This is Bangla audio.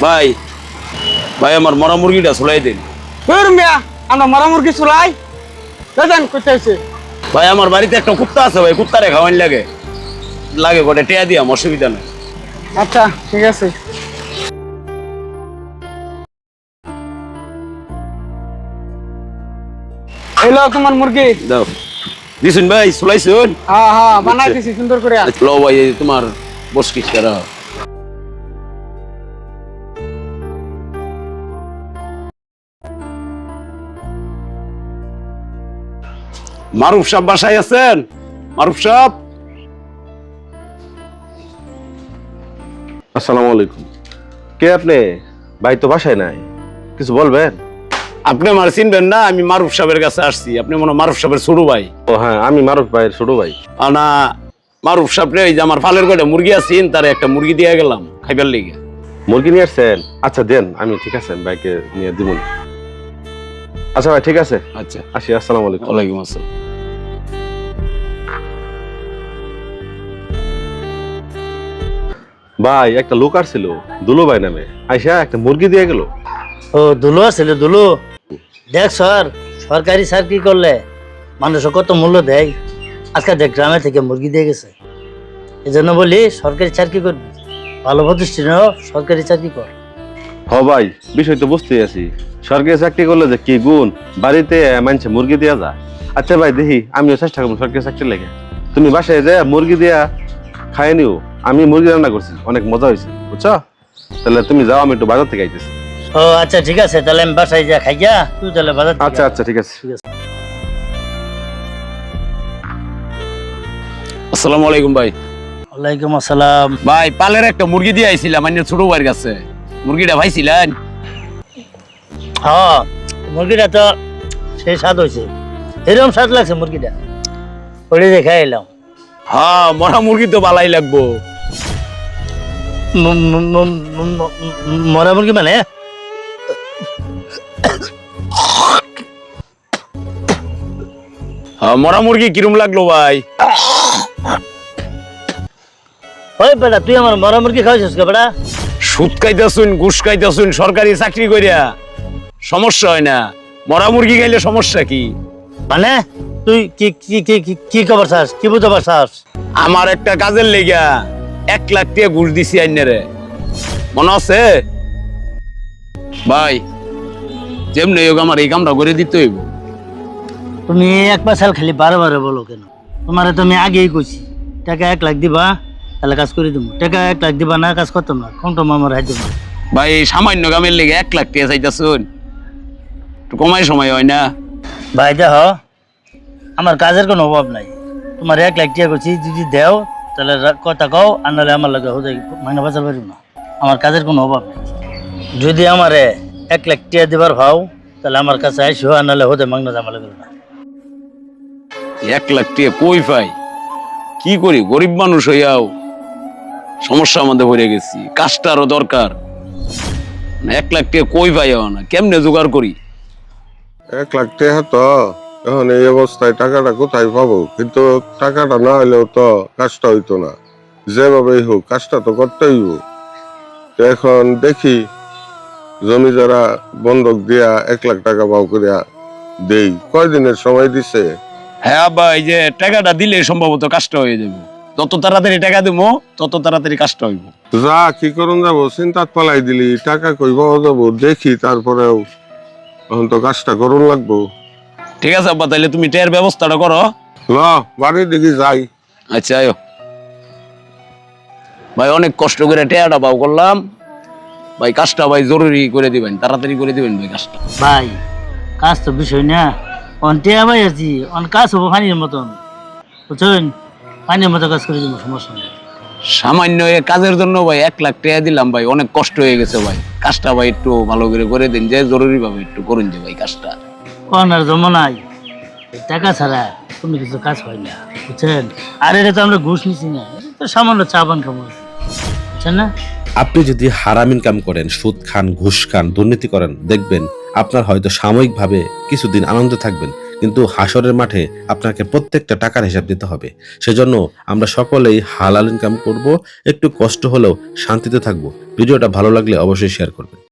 ভাই ভাই আমার মরা মুরগিটা চুলাই দিন। মিয়া আমরা মরা মুরগি চুলাই দাদান কইতেছে। ভাই আমার বাড়িতে একটা কুত্তা আছে ভাই, কুত্তারে খাওয়ান লাগে লাগে গোটে টেয়া দিয়া, অসুবিধা নেই। আচ্ছা ঠিক আছে। এলো তোমার মুরগি দাও দিছুন ভাই, চুলাইছুন? হ্যাঁ হ্যাঁ বানাই দিছি সুন্দর করে। লো ভাই এই তোমার বসকিস করা। মারুফ সাহেব বাসায় আছেন? মারুফ সাহেব, আসসালামু আলাইকুম। কে আপনি? ভাই তো বাসায় নাই, কিছু বলবেন? আপনি আমার চিনবেন না? আমি মারুফ সাহেবের কাছে আসছি। আপনি মনে হয় মারুফ সাহেবের ছোট ভাই? ও হ্যাঁ, আমি মারুফ ভাইয়ের ছোট ভাই। না, মারুফ সাহেব এই যে আমার ফালের কয়টা মুরগি আছেন, তার একটা মুরগি দিয়ে গেলাম খাইবার লিগে। মুরগি নিয়ে আসছেন? আচ্ছা দেন, আমি ঠিক আছে ভাইকে নিয়ে দিব। আচ্ছা ভাই ঠিক আছে, আচ্ছা আসি। আসসালামু আলাইকুম। ওয়ালাইকুম আসসালাম। ভাই একটা লোক আসছিল দুলু ভাই নামে, আইসা একটা মুরগি দিয়ে গেল। ও দুলু আছে দুলু। দেখ স্যার, সরকারি চাকরি করলে মানুষ কত মূল্য দেয়। আজকে দেখ গ্রামে থেকে মুরগি দিয়ে গেছে। এই জন্য বলি সরকারি চাকরি করবি, ভালো প্রতিষ্ঠানেও সরকারি চাকরি কর। হ ভাই, বিষয় তো বুঝতেই আছি। সরকারি চাকরি করলে যে কি গুণ, বাড়িতে মানছে মুরগি দিয়া যা। আচ্ছা ভাই দেখি আমিও চেষ্টা করবো সরকারি চাকরি লেগে। তুমি বাসায় যে মুরগি দিয়া খাই নিও। আমি মুরগি রান্না করছি, অনেক মজা হয়েছে, বুঝছো? তাহলে তুমি যাও, আমি একটু বাজার থেকে আইতেছি। ও আচ্ছা ঠিক আছে, তাহলে আমি বাসায় যা খাই যা, তুই তাহলে বাজার থেকে আচ্ছা আয়। আচ্ছা ঠিক আছে। আসসালামু আলাইকুম ভাই। ওয়ালাইকুম আসসালাম। ভাই পালের একটা মুরগি দিয়ে আইছিলাম আমার ছোট ভাইয়ের কাছে। মুরগিটা ভাইছিলেন? হ্যাঁ, মুরগিটা তো সেই স্বাদ হয়েছে, এরকম স্বাদ লাগছে মুরগিটা, ওটা দেখে এলাম। হ্যাঁ, মরা মুরগি তো ভালাই লাগবো। মরা মুরগি মানে? হ্যাঁ, মরা মুরগি কিরম লাগলো ভাই? ওই বেটা, তুই আমার মরা মুরগি খাওয়াইছিস কে বেটা? সুদ খাইতেছুন, ঘুষ খাইতেছুন, সরকারি চাকরি করিয়া সমস্যা হয় না, মরা মুরগি খাইলে সমস্যা কি? মানে তুই কি কি কি কি- কি খবর চাস, কি বুঝতে পারছাস? আমার একটা কাজের লেগা 1 লাখ টাকা ঘুষ দিছি আইনারে, মনে আছে ভাই? যেমনি হোক আমার এই কামটা করে দিতে হইব। তুমি এক পাশাল খালি বারে বারে বলো কেন? তোমারে তো আমি আগেই কইছি টাকা 1 লাখ দিবা তাহলে কাজ করে দেবো, টাকা 1 লাখ দিবা না কাজ করতাম না, কম আমার হাই দেবো। ভাই এই সামান্য কামের লেগে 1 লাখ টাকা চাইতেছুন, একটু কমাই সময় হয় না? ভাই দেখ, আমার কাজের কোনো অভাব নাই, তোমার 1 লাখ টাকা করছি, যদি দেও তাহলে কথা কও, আর নাহলে আমার লাগে হোদাই মাইনা বাজার পারিব না। আমার কাজের কোনো অভাব নেই, যদি আমারে 1 লাখ টাকা দিবার ভাও তাহলে আমার কাছে আইসো, আর নাহলে হোদাই মাংনা জামা লাগবে না। 1 লাখ টাকা কই পাই? কি করি, গরিব মানুষ হইয়াও সমস্যার মধ্যে পড়ে গেছি, কাজটারও দরকার। 1 লাখ টাকা কই পাই না, কেমনে জোগাড় করি? 1 লাখ টাকা তো এখন এই অবস্থায় টাকাটা কোথায় পাবো? কিন্তু টাকাটা না হলেও তো কাজটা হইতো না, যেভাবেই হোক কাজটা তো করতেই হোক। তো এখন দেখি জমি যারা বন্ধক দিয়া 1 লাখ টাকা পাও করিয়া দেই। কয়দিনের সময় দিছে? হ্যাঁ ভাই, যে টাকাটা দিলে সম্ভবত কাজটা হয়ে যাবে। যত তাড়াতাড়ি টাকা দেবো তত তাড়াতাড়ি কাজটা হইব। যা কি করুন যাবো, চিন্তাত পালাই দিলি, টাকা কই পাওয়া যাবো দেখি, তারপরেও এখন তো কাজটা করুন লাগবো। ঠিক আছে আব্বা, তাহলে তুমি টের ব্যবস্থাটা করো। ল বাড়ির দিকে যাই। আচ্ছা আয়ো ভাই, অনেক কষ্ট করে টেয়াটা পাও করলাম ভাই, কাজটা ভাই জরুরি করে দিবেন, তাড়াতাড়ি করে দিবেন ভাই কাজটা। ভাই কাজ তো বিষয় না, অন্টে ভাই আছি, অন কাজ হবো পানির মতন, বুঝছেন? পানির মতো কাজ করে দিব, সমস্যা নেই। সামান্য এ কাজের জন্য ভাই 1 লাখ টাকা দিলাম ভাই, অনেক কষ্ট হয়ে গেছে ভাই, কাজটা ভাই একটু ভালো করে দিন, যে জরুরি ভাবে একটু করুন যে ভাই কাজটা। কনার জমা নাই, এই টাকা ছাড়া কোনো কিছু কাজ হয় না, বুঝছেন? আর এটা তো আমরা ঘুষ নিছি না, এটা তো সামান্য চা পান খাবো, বুঝছেন না? আপনি যদি হারাম ইনকাম করেন, সুদ খান, ঘুষ খান, দুর্নীতি করেন, দেখবেন আপনার হয়তো সাময়িকভাবে কিছুদিন আনন্দে থাকবেন, কিন্তু হাসরের মাঠে আপনাকে প্রত্যেকটা টাকার হিসাব দিতে হবে। সেজন্য আমরা সকলেই হালাল ইনকাম করব, একটু কষ্ট হলেও শান্তিতে থাকবো। ভিডিওটা ভালো লাগলে অবশ্যই শেয়ার করবেন।